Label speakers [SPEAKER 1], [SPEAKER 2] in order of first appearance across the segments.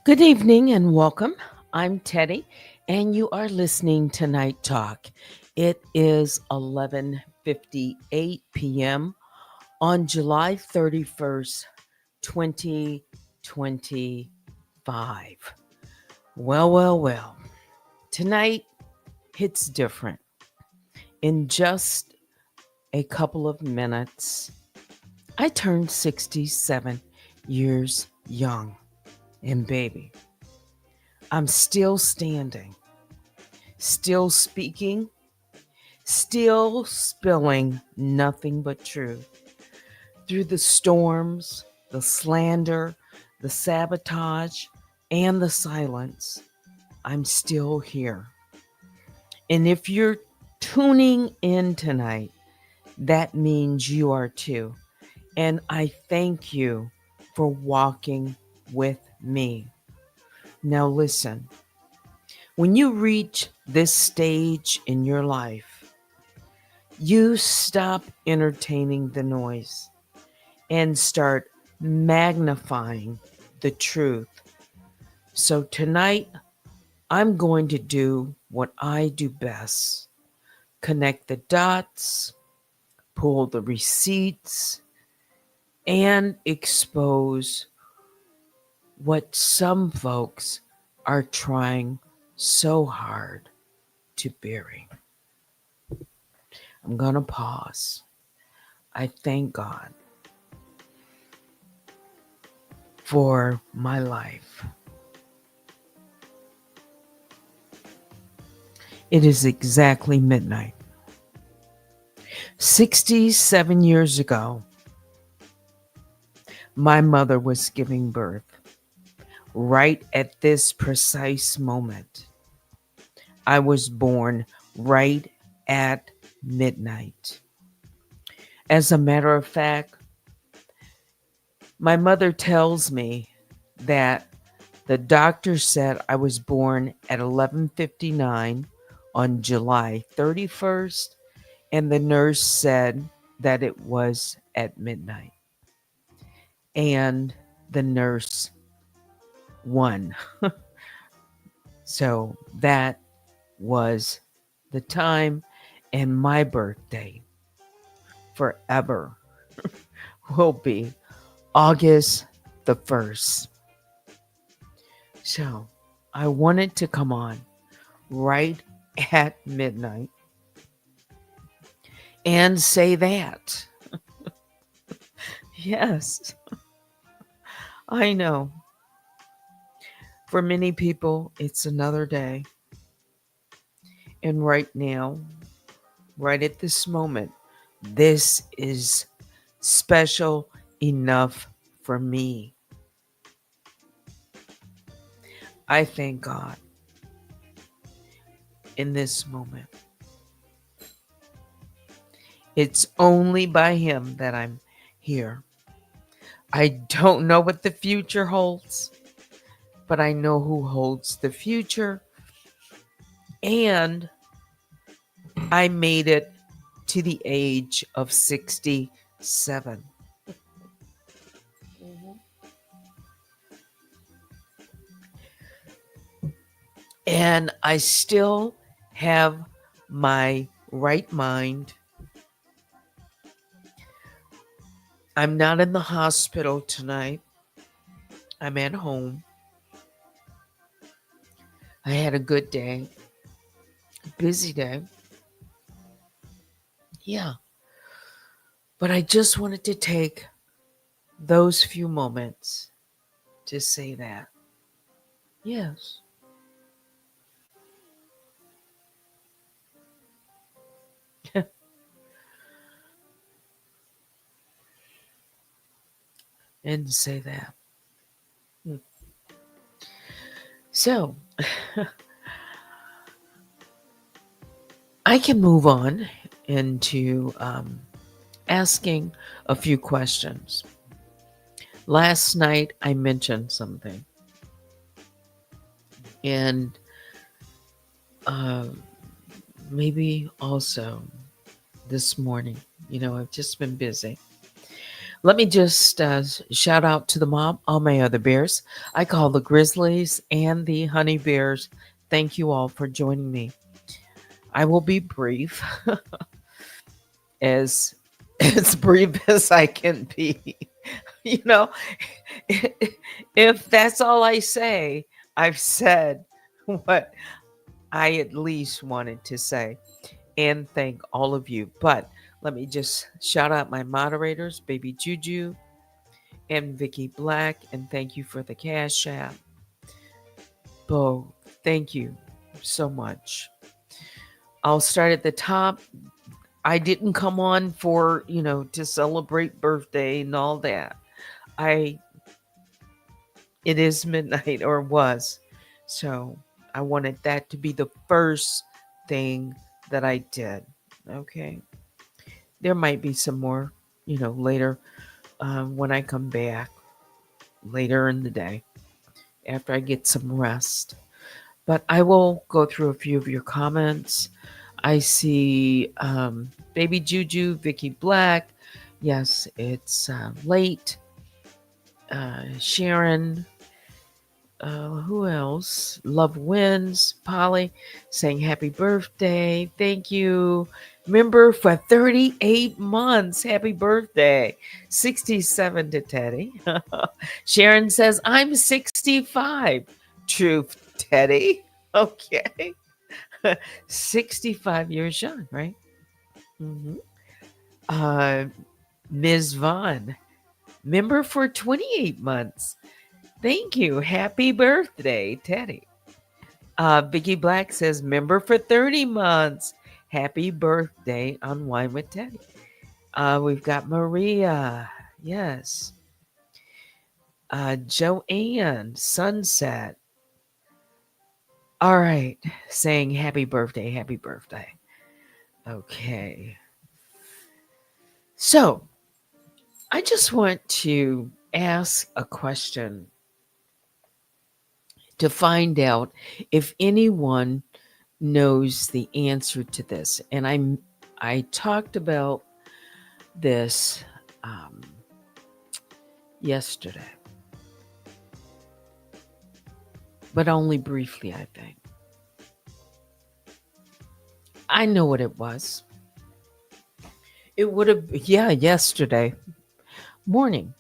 [SPEAKER 1] Good evening and welcome. I'm Teddy, and you are listening to Night Talk. It is 11:58 p.m. on July 31st, 2025. Well. Tonight hits different. In just a couple of minutes, I turned 67 years young. And baby, I'm still standing, still speaking, still spilling nothing but truth. Through the storms, the slander, the sabotage, and the silence, I'm still here. And if you're tuning in tonight, that means you are too. And I thank you for walking with me. Now, listen, when you reach this stage in your life, you stop entertaining the noise and start magnifying the truth. So, tonight, I'm going to do what I do best: connect the dots, pull the receipts, and expose what some folks are trying so hard to bury. I'm going to pause. I thank God for my life. It is exactly midnight. 67 years ago, my mother was giving birth. Right at this precise moment, I was born right at midnight. As a matter of fact, my mother tells me that the doctor said I was born at 11:59 on July 31st, and the nurse said that it was at midnight. And the nurse won. So that was the time, and my birthday forever will be August the 1st. So I wanted to come on right at midnight and say that. Yes, I know. For many people, it's another day. And right now, right at this moment, this is special enough for me. I thank God in this moment. It's only by Him that I'm here. I don't know what the future holds, but I know who holds the future. And I made it to the age of 67. Mhm. And I still have my right mind. I'm not in the hospital tonight. I'm at home. I had a good day, busy day. Yeah. But I just wanted to take those few moments to say that. Yes. And say that. Hmm. So I can move on into asking a few questions. Last night I mentioned something, and uh, maybe also this morning. I've just been busy. Let me just shout out to the mom, all my other bears. I call the Grizzlies and the Honey Bears. Thank you all for joining me. I will be brief, as as brief as I can be. You know, if that's all I say, I've said what I at least wanted to say. And thank all of you. But let me just shout out my moderators, Baby Juju and Vicky Black, and thank you for the cash app. Bo, thank you so much. I'll start at the top. I didn't come on for, to celebrate birthday and all that. I it is midnight or was. So I wanted that to be the first thing that I did. Okay. There might be some more, later when I come back later in the day after I get some rest. But I will go through a few of your comments. I see Baby Juju, Vicky Black. Yes, it's late. Sharon, who else? Love Wins, Polly saying happy birthday. Thank you. Member for 38 months. Happy birthday. 67 to Teddy. Sharon says, I'm 65. Truth, Teddy. Okay. 65 years young, right? Mm-hmm. Uh, Ms. Vaughn, member for 28 months. Thank you. Happy birthday, Teddy. Vicky Black says, member for 30 months. Happy birthday on Wine with Teddy. We've got Maria. Yes. Joanne, Sunset. All right. Saying happy birthday, happy birthday. Okay. So I just want to ask a question to find out if anyone knows the answer to this. And I talked about this yesterday, but only briefly, I think. I know what it was. It would have, yeah, yesterday morning.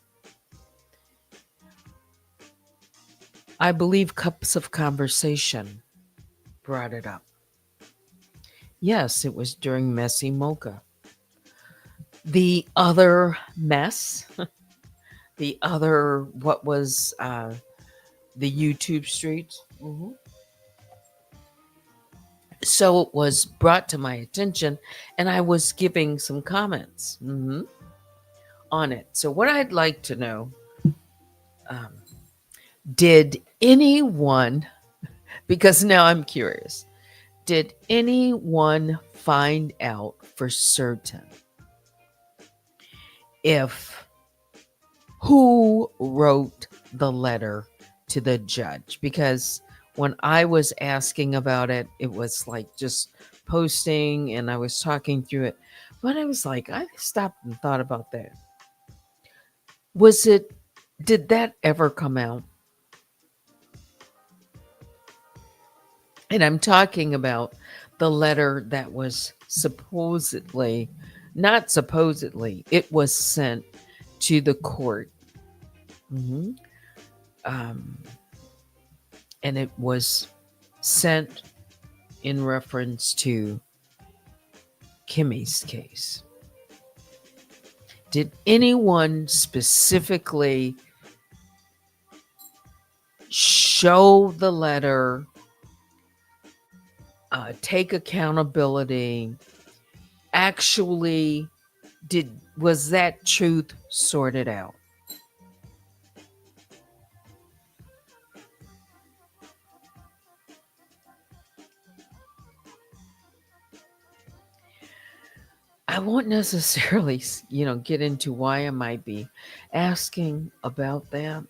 [SPEAKER 1] I believe Cups of Conversation brought it up. Yes, it was during Messy Mocha. The other mess, the other, what was the YouTube streets. Mm-hmm. So it was brought to my attention, and I was giving some comments on it. So, what I'd like to know, um, did anyone, because now I'm curious, did anyone find out for certain if who wrote the letter to the judge? Because when I was asking about it, it was like just posting and I was talking through it. But I was like, I stopped and thought about that. Did that ever come out? And I'm talking about the letter that was supposedly, not supposedly, it was sent to the court. hmm Um, and it was sent in reference to Kimmy's case. Did anyone specifically show the letter, take accountability, actually was that truth sorted out? I won't necessarily, get into why I might be asking about that,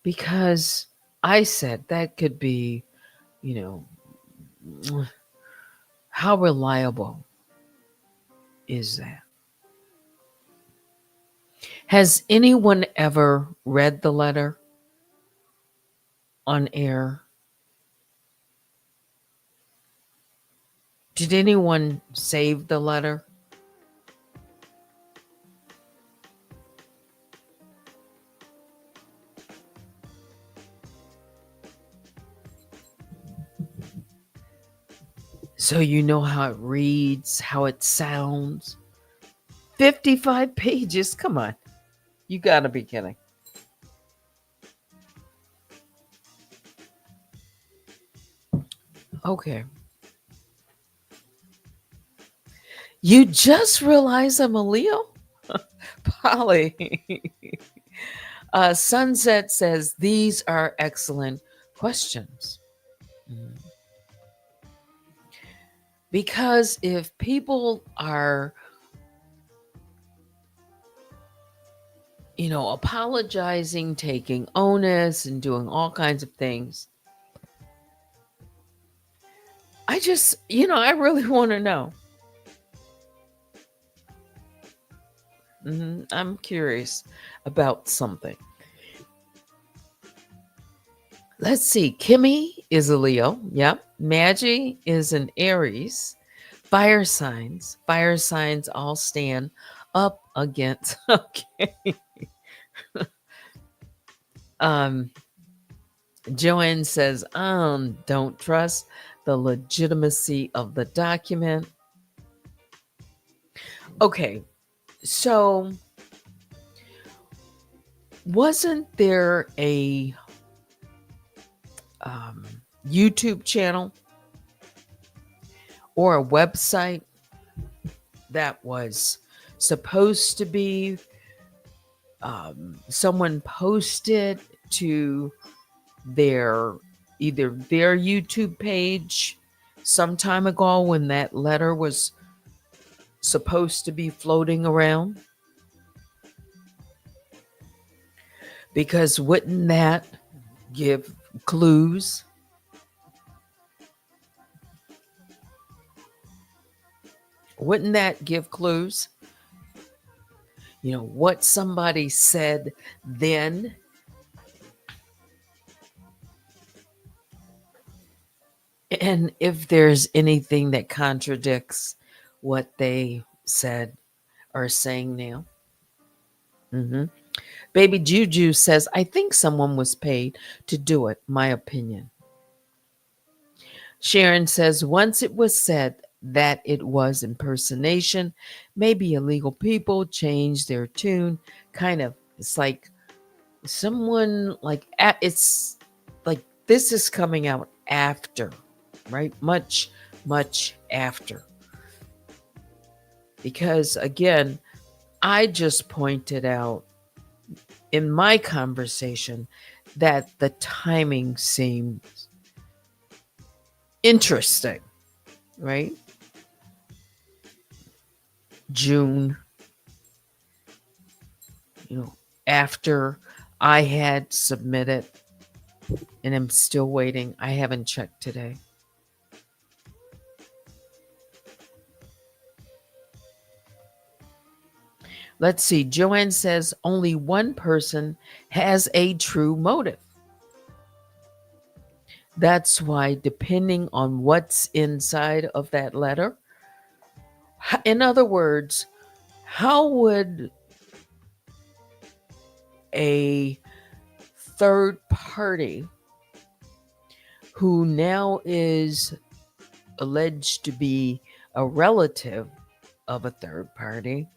[SPEAKER 1] because I said that could be, you know, how reliable. is that? Has anyone ever read the letter on air? Did anyone save the letter? So you know how it reads, how it sounds. 55 pages. Come on. You got to be kidding. Okay. You just realize I'm a Leo? Polly. Sunset says these are excellent questions. Mm. Because if people are, apologizing, taking onus, and doing all kinds of things, I really want to know. I'm curious about something. Let's see. Kimmy is a Leo. Yep. Maggie is an Aries. Fire signs. Fire signs all stand up against. Okay. Um, Joanne says, don't trust the legitimacy of the document. Okay. So, wasn't there a um, YouTube channel or a website that was supposed to be someone posted to either their YouTube page some time ago when that letter was supposed to be floating around? Because wouldn't that give clues? Wouldn't that give clues? What somebody said then. And if there's anything that contradicts what they said or saying now. hmm Baby Juju says, I think someone was paid to do it, my opinion. Sharon says, once it was said that it was impersonation, maybe illegal people changed their tune. Kind of, it's like someone it's like this is coming out after, right? Much, much after. Because again, I just pointed out in my conversation that the timing seems interesting, right? June, after I had submitted, and I'm still waiting. I haven't checked today. Let's see. Joanne says only one person has a true motive. That's why, depending on what's inside of that letter, in other words, how would a third party who now is alleged to be a relative of a third party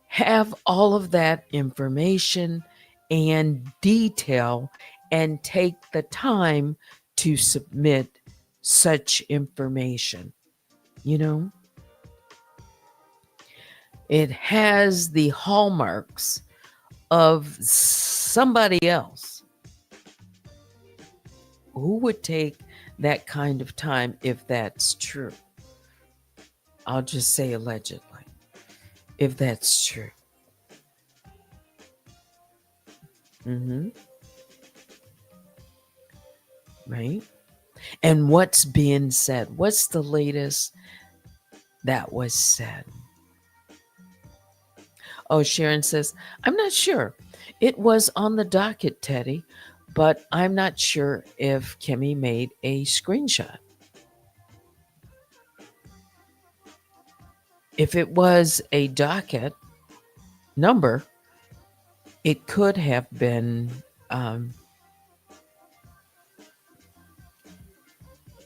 [SPEAKER 1] have all of that information and detail and take the time to submit such information? It has the hallmarks of somebody else. Who would take that kind of time if that's true? I'll just say allegedly, if that's true. Right? And what's being said? What's the latest That was said. Oh, Sharon says, I'm not sure. It was on the docket, Teddy, but I'm not sure if Kimmy made a screenshot. If it was a docket number, it could have been, um,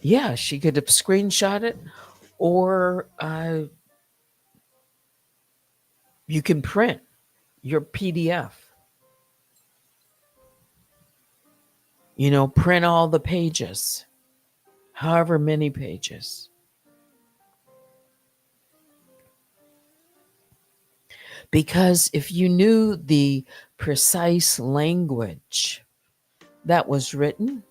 [SPEAKER 1] yeah, she could have screenshot it, or you can print your PDF. Print all the pages, however many pages. Because if you knew the precise language that was written,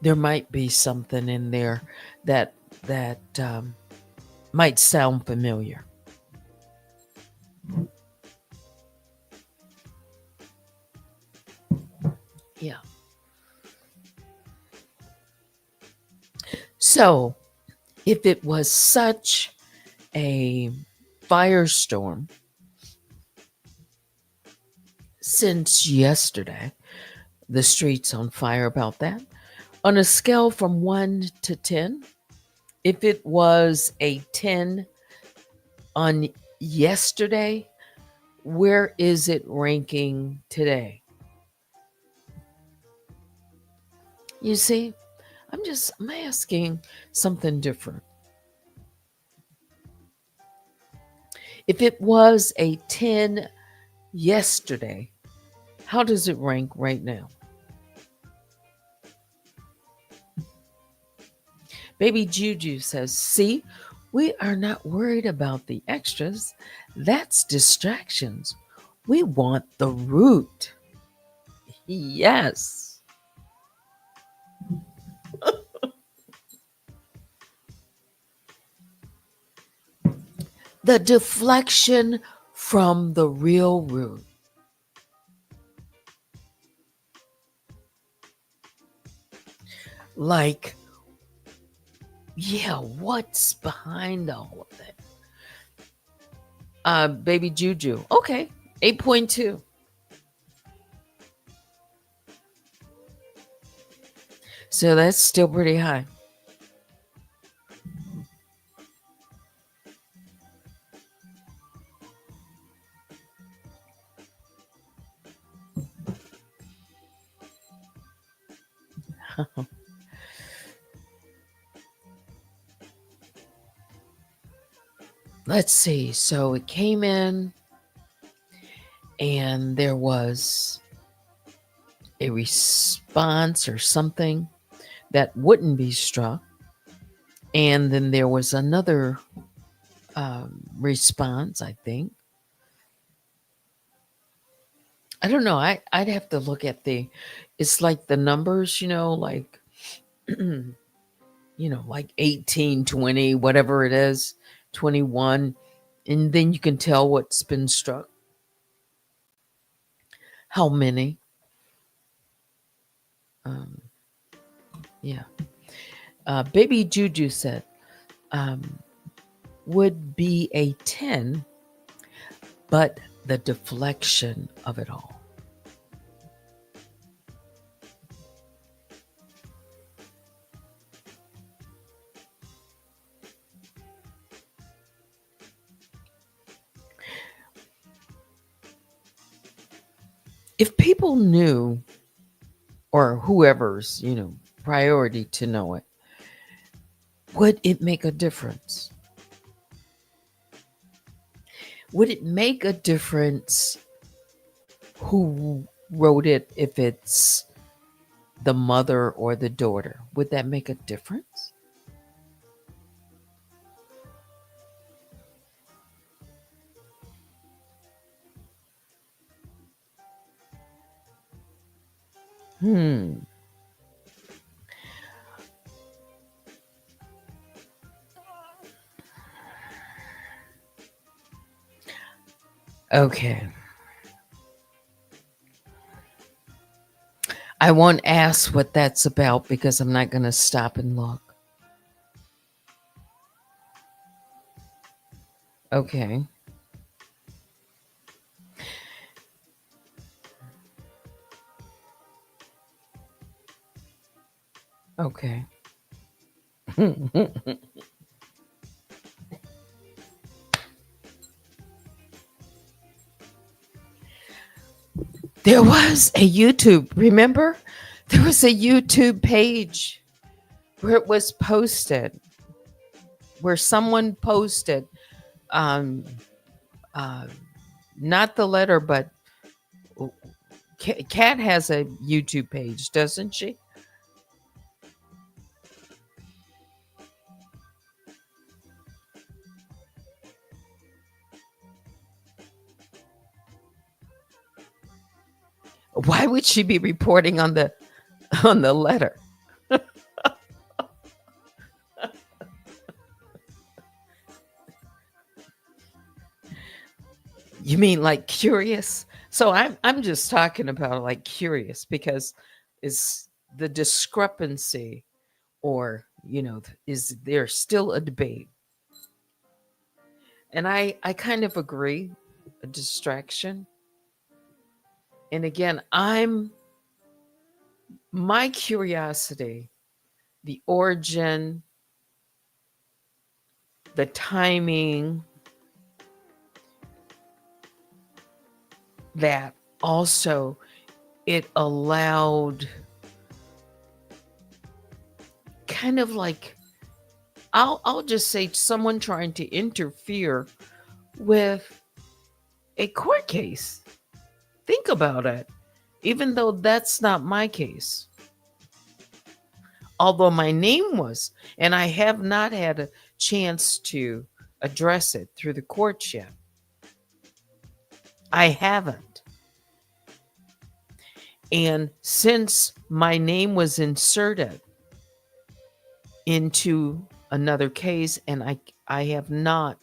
[SPEAKER 1] there might be something in there that might sound familiar. Yeah. So, if it was such a firestorm since yesterday, the streets on fire about that, on a scale from 1 to 10, if it was a 10 on yesterday, where is it ranking today? You see, I'm asking something different. If it was a 10 yesterday, how does it rank right now? Baby Juju says, see, we are not worried about the extras. That's distractions. We want the root. Yes. The deflection from the real root. Like, yeah, what's behind all of it? Baby Juju. Okay, 8.2. So that's still pretty high. Let's see. So it came in, and there was a response or something that wouldn't be struck. And then there was another response, I think. I don't know. I'd have to look at it's like the numbers, like, like 18, 20, whatever it is, 21. And then you can tell what's been struck. How many? Um, yeah. Baby Juju said, would be a 10, but the deflection of it all. If people knew, or whoever's, priority to know it, would it make a difference? Would it make a difference who wrote it, if it's the mother or the daughter? Would that make a difference? Okay. I won't ask what that's about because I'm not going to stop and look. Okay. Okay. There was a YouTube, remember? There was a YouTube page where it was posted, where someone posted, um, uh, not the letter, but Kat has a YouTube page, doesn't she? Why would she be reporting on the letter? You mean like curious? So I'm just talking about like curious because is the discrepancy, or is there still a debate? And I kind of agree, a distraction. And again, I'm my curiosity, the origin, the timing, that also it allowed kind of like, I'll just say, someone trying to interfere with a court case. Think about it. Even though that's not my case, although my name was, and I have not had a chance to address it through the courts yet. I haven't. And since my name was inserted into another case, and I have not,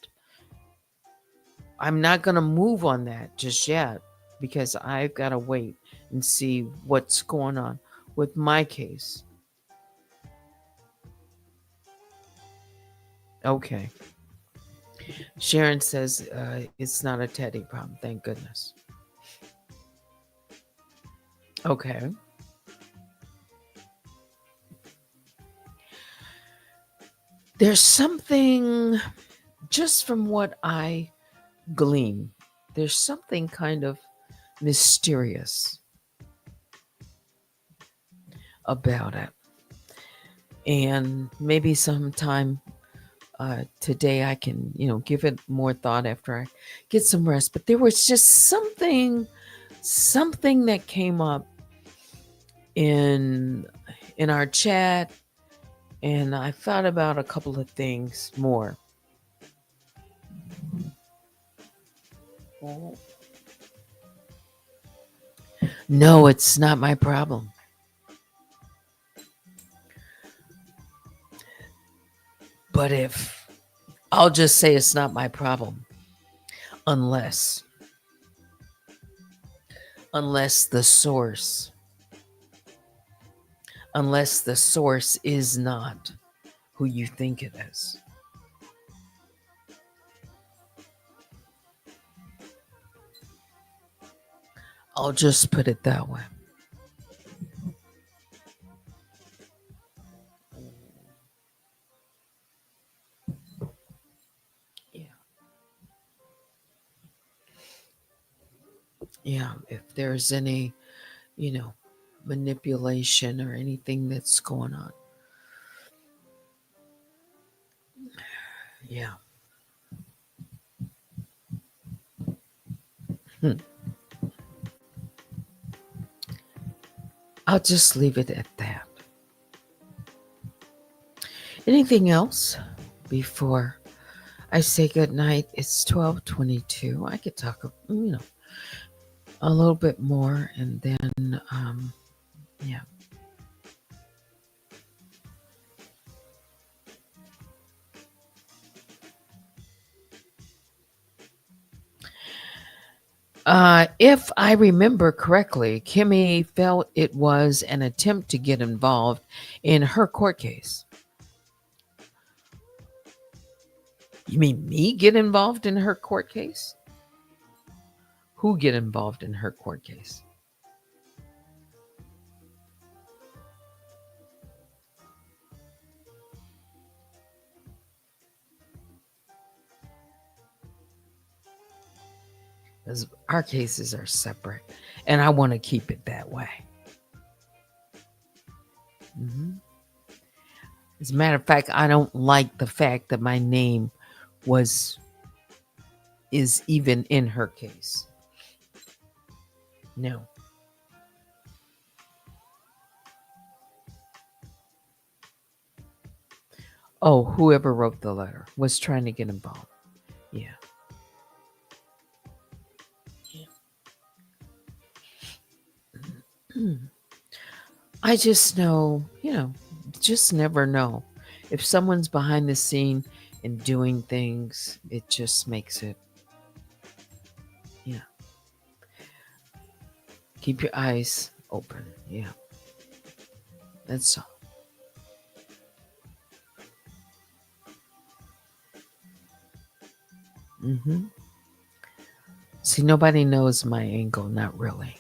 [SPEAKER 1] I'm not going to move on that just yet, because I've got to wait and see what's going on with my case. Okay. Sharon says it's not a Teddy problem. Thank goodness. Okay. There's something, just from what I glean, there's something kind of mysterious about it. And maybe sometime today I can, give it more thought after I get some rest. But there was just something that came up in our chat, and I thought about a couple of things more. No, it's not my problem. But if I'll just say it's not my problem, unless the source, is not who you think it is. I'll just put it that way. Yeah. Yeah. If there's any, manipulation or anything that's going on. Yeah. Hmm. I'll just leave it at that. Anything else before I say good night? It's 12:22. I could talk, a little bit more, and then, yeah. If I remember correctly, Kimmy felt it was an attempt to get involved in her court case. You mean me get involved in her court case? Who get involved in her court case? Because our cases are separate, and I want to keep it that way. Mhm. As a matter of fact, I don't like the fact that my name was is even in her case. No. Oh, whoever wrote the letter was trying to get involved. Yeah. I just know, just never know. If someone's behind the scene and doing things, it just makes it, yeah. Keep your eyes open. Yeah. That's all. Hmm. See, nobody knows my angle, not really.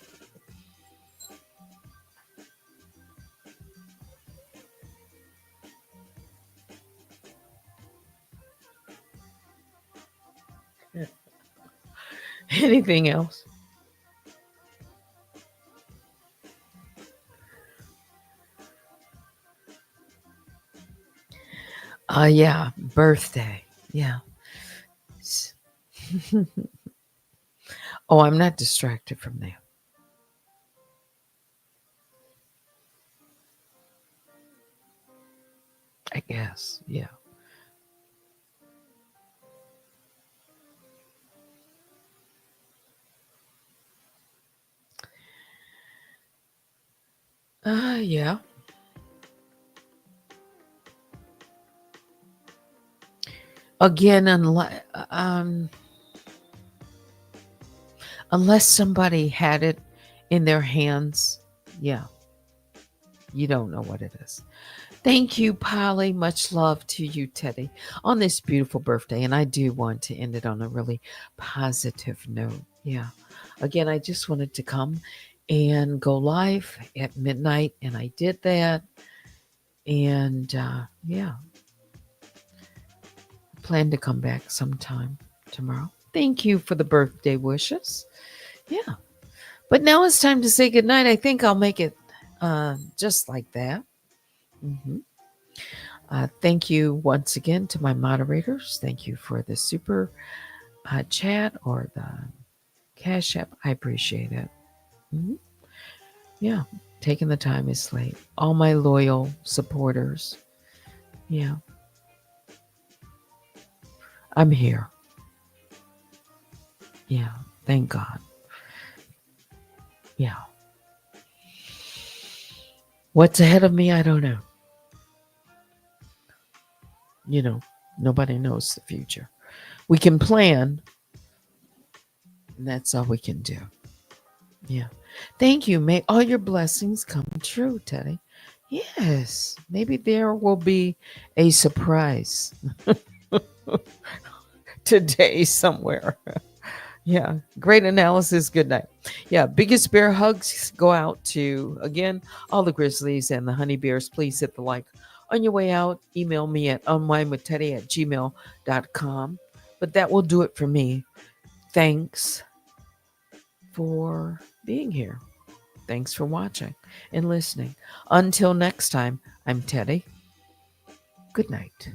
[SPEAKER 1] Anything else? Yeah, birthday. Yeah. Oh, I'm not distracted from that. I guess. Yeah. Yeah. Again, unless somebody had it in their hands, yeah, you don't know what it is. Thank you, Polly. Much love to you, Teddy, on this beautiful birthday. And I do want to end it on a really positive note. Yeah. Again, I just wanted to come and go live at midnight, and I did that. And yeah, plan to come back sometime tomorrow. Thank you for the birthday wishes. Yeah. But now it's time to say goodnight. I think I'll make it just like that. Hmm. Thank you once again to my moderators. Thank you for the super chat or the Cash App. I appreciate it. Mhm. Yeah, taking the time is late. All my loyal supporters. Yeah, I'm here. Yeah, thank God. Yeah. What's ahead of me, I don't know. You know, nobody knows the future. We can plan, and that's all we can do. Yeah. Thank you. May all your blessings come true, Teddy. Yes. Maybe there will be a surprise today somewhere. Yeah. Great analysis. Good night. Yeah. Biggest bear hugs go out to, again, all the grizzlies and the honey bears. Please hit the like on your way out. Email me at unwinewithteddy@gmail.com. But that will do it for me. Thanks for being here. Thanks for watching and listening. Until next time, I'm Teddy. Good night.